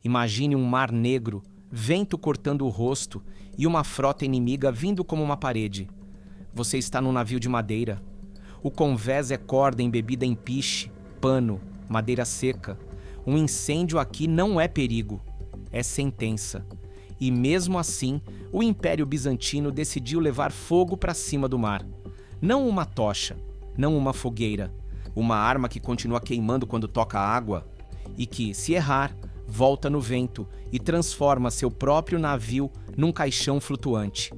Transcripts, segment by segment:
Imagine um mar negro, vento cortando o rosto e uma frota inimiga vindo como uma parede. Você está num navio de madeira. O convés é corda embebida em piche, pano, madeira seca. Um incêndio aqui não é perigo, é sentença. E mesmo assim, o Império Bizantino decidiu levar fogo para cima do mar. Não uma tocha, não uma fogueira, uma arma que continua queimando quando toca a água e que, se errar, volta no vento e transforma seu próprio navio num caixão flutuante.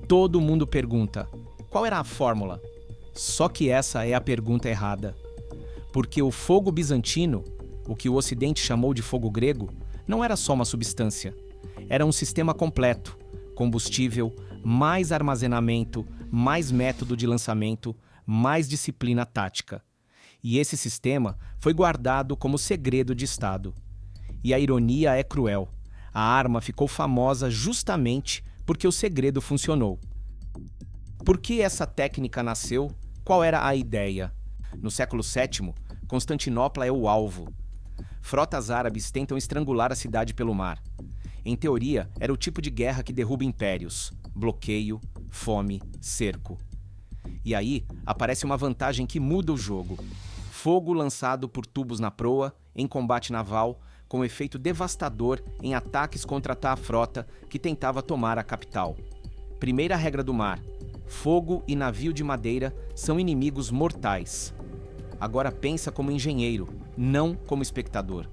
Todo mundo pergunta, qual era a fórmula? Só que essa é a pergunta errada. Porque o fogo bizantino, o que o Ocidente chamou de fogo grego, não era só uma substância. Era um sistema completo, combustível, mais armazenamento, mais método de lançamento, mais disciplina tática. E esse sistema foi guardado como segredo de Estado. E a ironia é cruel. A arma ficou famosa justamente porque o segredo funcionou. Por que essa técnica nasceu? Qual era a ideia? No século VII, Constantinopla é o alvo. Frotas árabes tentam estrangular a cidade pelo mar. Em teoria, era o tipo de guerra que derruba impérios: bloqueio, fome, cerco. E aí, aparece uma vantagem que muda o jogo. Fogo lançado por tubos na proa, em combate naval, com efeito devastador em ataques contra a frota que tentava tomar a capital. Primeira regra do mar: fogo e navio de madeira são inimigos mortais. Agora pensa como engenheiro, não como espectador.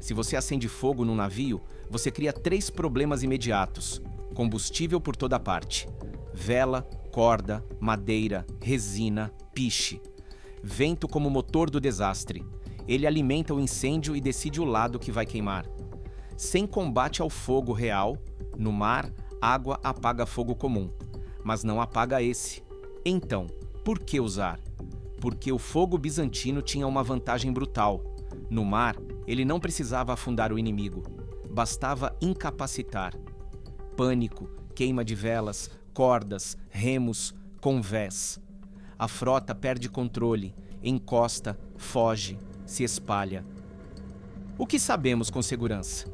Se você acende fogo num navio, você cria 3 problemas imediatos: combustível por toda parte, vela, corda, madeira, resina, piche. Vento como motor do desastre. Ele alimenta o incêndio e decide o lado que vai queimar. Sem combate ao fogo real, no mar, água apaga fogo comum, mas não apaga esse. Então, por que usar? Porque o fogo bizantino tinha uma vantagem brutal. No mar, ele não precisava afundar o inimigo, bastava incapacitar. Pânico, queima de velas, cordas, remos, convés. A frota perde controle, encosta, foge, se espalha. O que sabemos com segurança?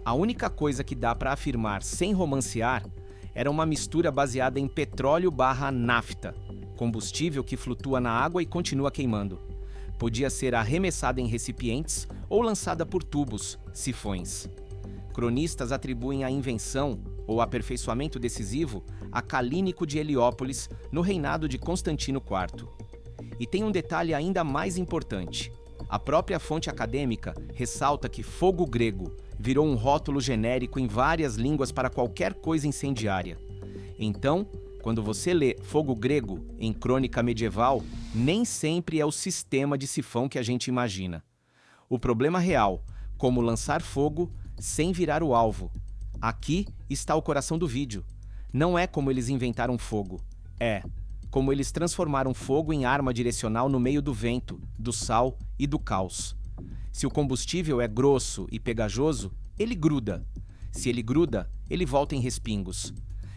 A única coisa que dá para afirmar sem romancear era uma mistura baseada em petróleo/nafta, combustível que flutua na água e continua queimando. Podia ser arremessada em recipientes ou lançada por tubos, sifões. Cronistas atribuem a invenção, ou aperfeiçoamento decisivo, a Calínico de Heliópolis no reinado de Constantino IV. E tem um detalhe ainda mais importante. A própria fonte acadêmica ressalta que fogo grego virou um rótulo genérico em várias línguas para qualquer coisa incendiária. Então, quando você lê fogo grego em crônica medieval, nem sempre é o sistema de sifão que a gente imagina. O problema real, como lançar fogo sem virar o alvo. Aqui está o coração do vídeo. Não é como eles inventaram fogo, é como eles transformaram fogo em arma direcional no meio do vento, do sal e do caos. Se o combustível é grosso e pegajoso, ele gruda. Se ele gruda, ele volta em respingos.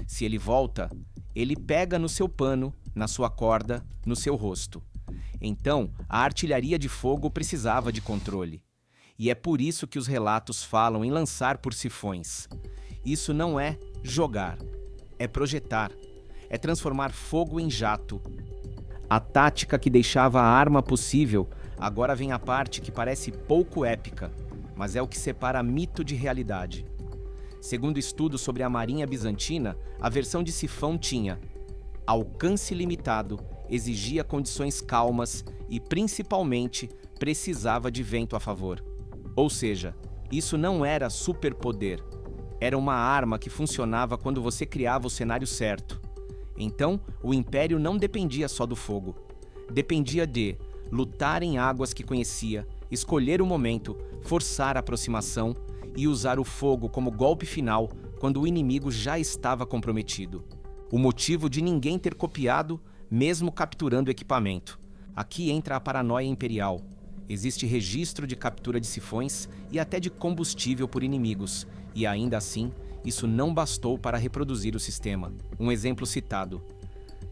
Se ele volta, ele pega no seu pano, na sua corda, no seu rosto. Então, a artilharia de fogo precisava de controle. E é por isso que os relatos falam em lançar por sifões. Isso não é jogar, é projetar, é transformar fogo em jato. A tática que deixava a arma possível, agora vem a parte que parece pouco épica, mas é o que separa mito de realidade. Segundo estudos sobre a Marinha Bizantina, a versão de sifão tinha alcance limitado, exigia condições calmas e, principalmente, precisava de vento a favor. Ou seja, isso não era superpoder. Era uma arma que funcionava quando você criava o cenário certo. Então, o Império não dependia só do fogo. Dependia de lutar em águas que conhecia, escolher o momento, forçar a aproximação e usar o fogo como golpe final quando o inimigo já estava comprometido. O motivo de ninguém ter copiado, mesmo capturando equipamento. Aqui entra a paranoia imperial. Existe registro de captura de sifões e até de combustível por inimigos, e ainda assim, isso não bastou para reproduzir o sistema. Um exemplo citado: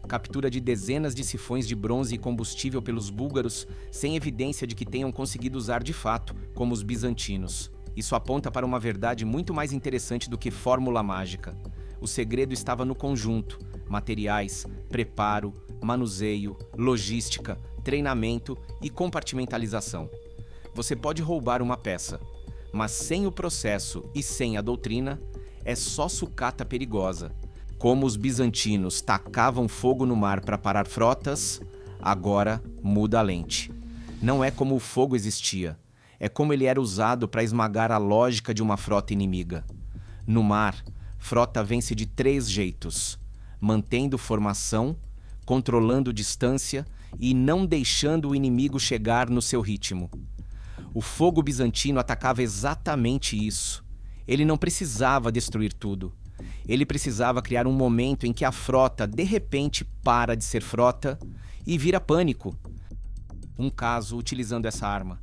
captura de dezenas de sifões de bronze e combustível pelos búlgaros, sem evidência de que tenham conseguido usar de fato, como os bizantinos. Isso aponta para uma verdade muito mais interessante do que fórmula mágica. O segredo estava no conjunto: materiais, preparo, manuseio, logística, treinamento e compartimentalização. Você pode roubar uma peça, mas sem o processo e sem a doutrina, é só sucata perigosa. Como os bizantinos tacavam fogo no mar para parar frotas, agora muda a lente. Não é como o fogo existia, é como ele era usado para esmagar a lógica de uma frota inimiga. No mar, frota vence de 3 jeitos: mantendo formação, controlando distância e não deixando o inimigo chegar no seu ritmo. O fogo bizantino atacava exatamente isso. Ele não precisava destruir tudo. Ele precisava criar um momento em que a frota de repente para de ser frota e vira pânico. Um caso utilizando essa arma.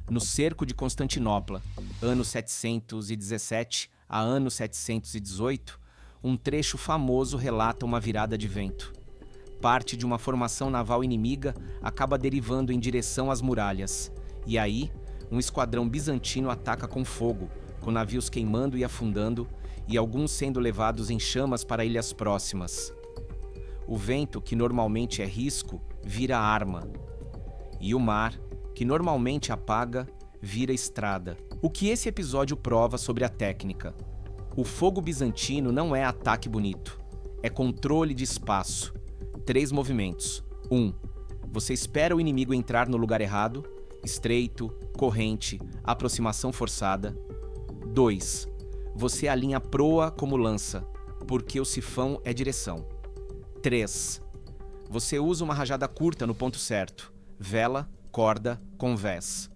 No cerco de Constantinopla, ano 717 a ano 718, um trecho famoso relata uma virada de vento. Parte de uma formação naval inimiga acaba derivando em direção às muralhas. E aí, um esquadrão bizantino ataca com fogo, com navios queimando e afundando, e alguns sendo levados em chamas para ilhas próximas. O vento, que normalmente é risco, vira arma. E o mar, que normalmente apaga, vira estrada. O que esse episódio prova sobre a técnica? O fogo bizantino não é ataque bonito. É controle de espaço. 3 movimentos. 1. Você espera o inimigo entrar no lugar errado, estreito, corrente, aproximação forçada. 2. Você alinha proa como lança, porque o sifão é direção. 3. Você usa uma rajada curta no ponto certo, vela, corda, convés.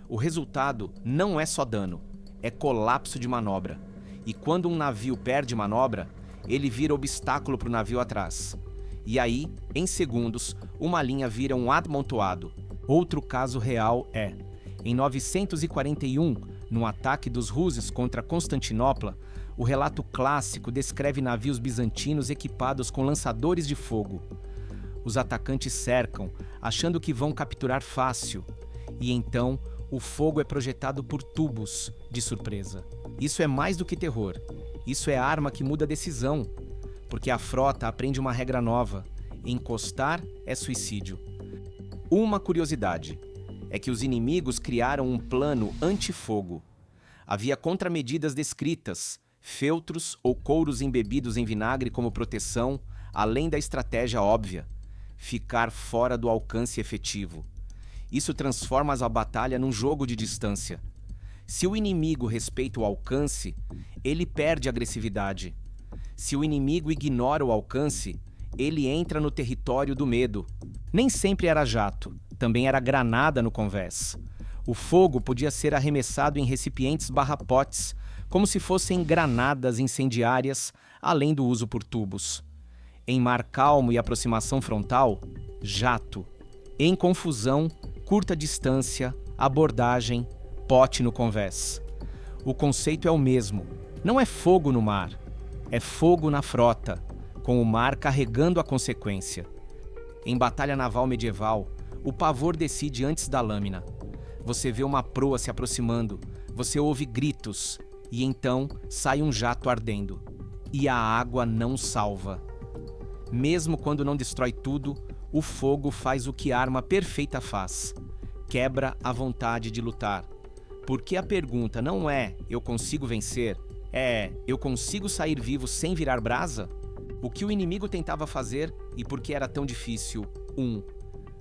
O resultado não é só dano, é colapso de manobra. E quando um navio perde manobra, ele vira obstáculo para o navio atrás. E aí, em segundos, uma linha vira um amontoado. Outro caso real é, em 941, no ataque dos Ruses contra Constantinopla, o relato clássico descreve navios bizantinos equipados com lançadores de fogo. Os atacantes cercam, achando que vão capturar fácil, e então o fogo é projetado por tubos, de surpresa. Isso é mais do que terror. Isso é a arma que muda a decisão, porque a frota aprende uma regra nova: encostar é suicídio. Uma curiosidade é que os inimigos criaram um plano anti-fogo. Havia contramedidas descritas, feltros ou couros embebidos em vinagre como proteção, além da estratégia óbvia: ficar fora do alcance efetivo. Isso transforma a batalha num jogo de distância. Se o inimigo respeita o alcance, ele perde agressividade. Se o inimigo ignora o alcance, ele entra no território do medo. Nem sempre era jato, também era granada no convés. O fogo podia ser arremessado em recipientes potes, como se fossem granadas incendiárias, além do uso por tubos. Em mar calmo e aproximação frontal, jato. Em confusão, curta distância, abordagem, pote no convés. O conceito é o mesmo. Não é fogo no mar, é fogo na frota, com o mar carregando a consequência. Em batalha naval medieval, o pavor decide antes da lâmina. Você vê uma proa se aproximando, você ouve gritos, e então sai um jato ardendo. E a água não salva. Mesmo quando não destrói tudo, o fogo faz o que a arma perfeita faz: quebra a vontade de lutar. Porque a pergunta não é "eu consigo vencer", é "eu consigo sair vivo sem virar brasa?" O que o inimigo tentava fazer e por que era tão difícil? 1.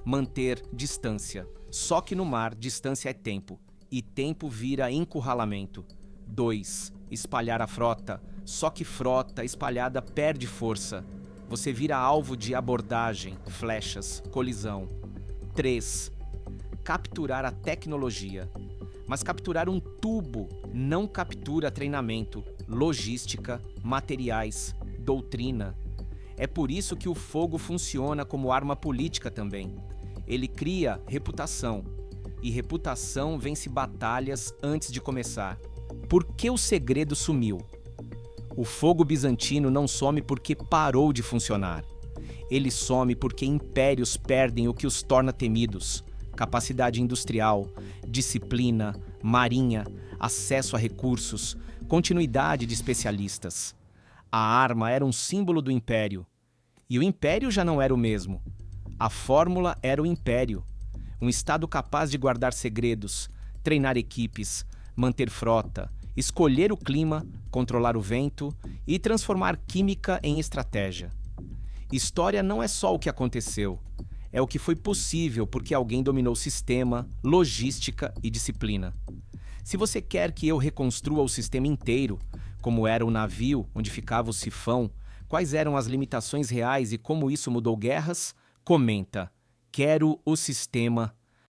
Manter distância. Só que no mar, distância é tempo, e tempo vira encurralamento. 2. Espalhar a frota. Só que frota espalhada perde força. Você vira alvo de abordagem, flechas, colisão. 3. Capturar a tecnologia. Mas capturar um tubo não captura treinamento, logística, materiais, doutrina. É por isso que o fogo funciona como arma política também. Ele cria reputação, e reputação vence batalhas antes de começar. Por que o segredo sumiu? O fogo bizantino não some porque parou de funcionar. Ele some porque impérios perdem o que os torna temidos: capacidade industrial, disciplina, marinha, acesso a recursos, continuidade de especialistas. A arma era um símbolo do império. E o império já não era o mesmo. A fórmula era o império. Um estado capaz de guardar segredos, treinar equipes, manter frota, escolher o clima, controlar o vento e transformar química em estratégia. História não é só o que aconteceu, é o que foi possível porque alguém dominou sistema, logística e disciplina. Se você quer que eu reconstrua o sistema inteiro, como era o navio onde ficava o sifão, quais eram as limitações reais e como isso mudou guerras, comenta. Quero o sistema